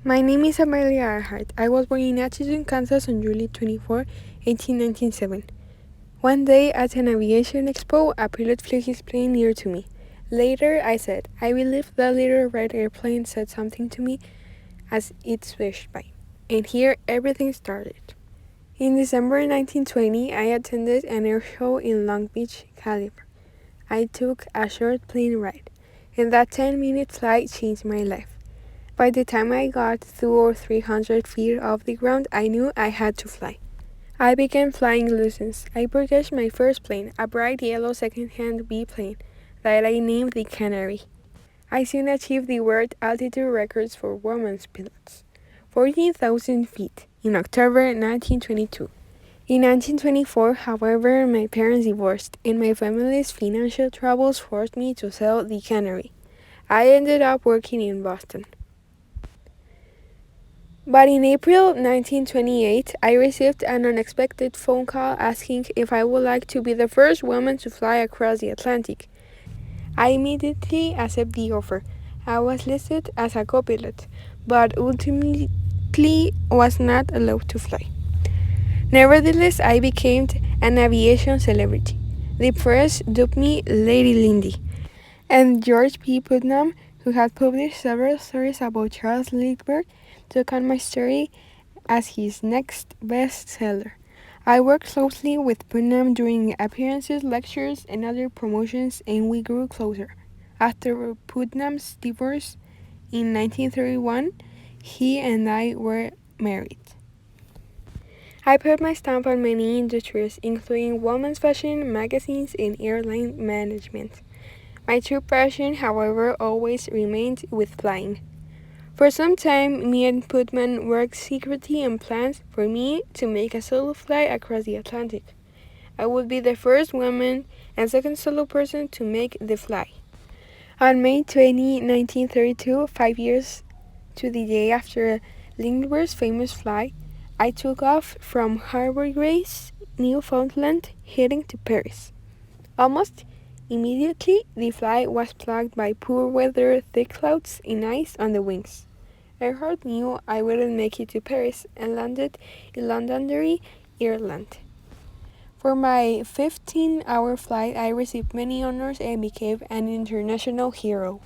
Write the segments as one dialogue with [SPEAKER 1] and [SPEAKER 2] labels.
[SPEAKER 1] My name is Amelia. I was born in Atchison, Kansas on July 24, 1897. One day at an aviation expo, a pilot flew his plane near to me. Later, I said, I believe the little red airplane said something to me as it swished by. And here, everything started. In December 1920, I attended an air show in Long Beach, California. I took a short plane ride, and that 10-minute flight changed my life. By the time I got 200 or 300 feet off the ground, I knew I had to fly. I began flying lessons. I purchased my first plane, a bright yellow second-hand biplane that I named the Canary. I soon achieved the world altitude records for women's pilots, 14,000 feet, in October 1922. In 1924, however, my parents divorced, and my family's financial troubles forced me to sell the Canary. I ended up working in Boston. But in April 1928, I received an unexpected phone call asking if I would like to be the first woman to fly across the Atlantic. I immediately accepted the offer. I was listed as a co-pilot, but ultimately was not allowed to fly. Nevertheless, I became an aviation celebrity. The press dubbed me Lady Lindy, and George P. Putnam, who had published several stories about Charles Lindbergh, took on my story as his next bestseller. I worked closely with Putnam during appearances, lectures, and other promotions, and we grew closer. After Putnam's divorce in 1931, he and I were married. I put my stamp on many industries, including women's fashion, magazines, and airline management. My true passion, however, always remained with flying. For some time, me and Putnam worked secretly on plans for me to make a solo flight across the Atlantic. I would be the first woman and second solo person to make the flight. On May 20, 1932, 5 years to the day after Lindbergh's famous flight, I took off from Harbour Grace, Newfoundland, heading to Paris. Almost immediately, the flight was plagued by poor weather, thick clouds, and ice on the wings. Earhart knew I wouldn't make it to Paris and landed in Londonderry, Ireland. For my 15-hour flight, I received many honors and became an international hero.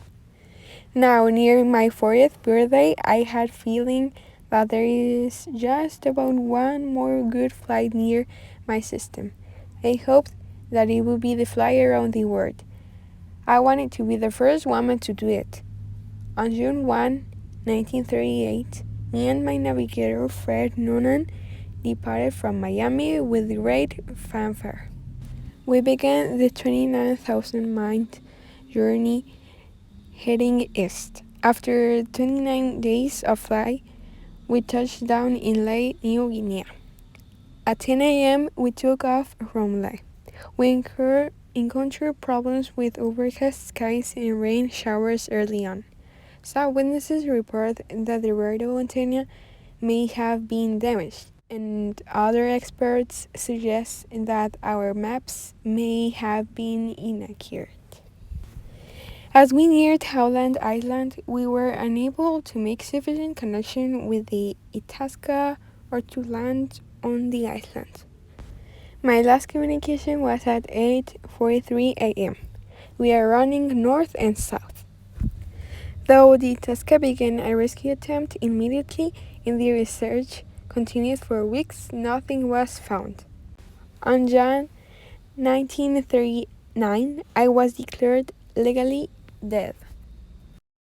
[SPEAKER 1] Now, near my 40th birthday, I had feeling that there is just about one more good flight near my system. I hoped that it would be the flight around the world. I wanted to be the first woman to do it. On June 1, 1938, me and my navigator Fred Noonan departed from Miami with great fanfare. We began the 29,000-mile journey heading east. After 29 days of flight, we touched down in Lake New Guinea. At 10 a.m., we took off from Lake. We encountered problems with overcast skies and rain showers early on. Some witnesses report that the radio antenna may have been damaged, and other experts suggest that our maps may have been inaccurate. As we neared Howland Island, we were unable to make sufficient connection with the Itasca or to land on the island. My last communication was at 8:43 a.m. We are running north and south. Though the Itasca began a rescue attempt immediately and the research continued for weeks, nothing was found. On June 1939, I was declared legally dead.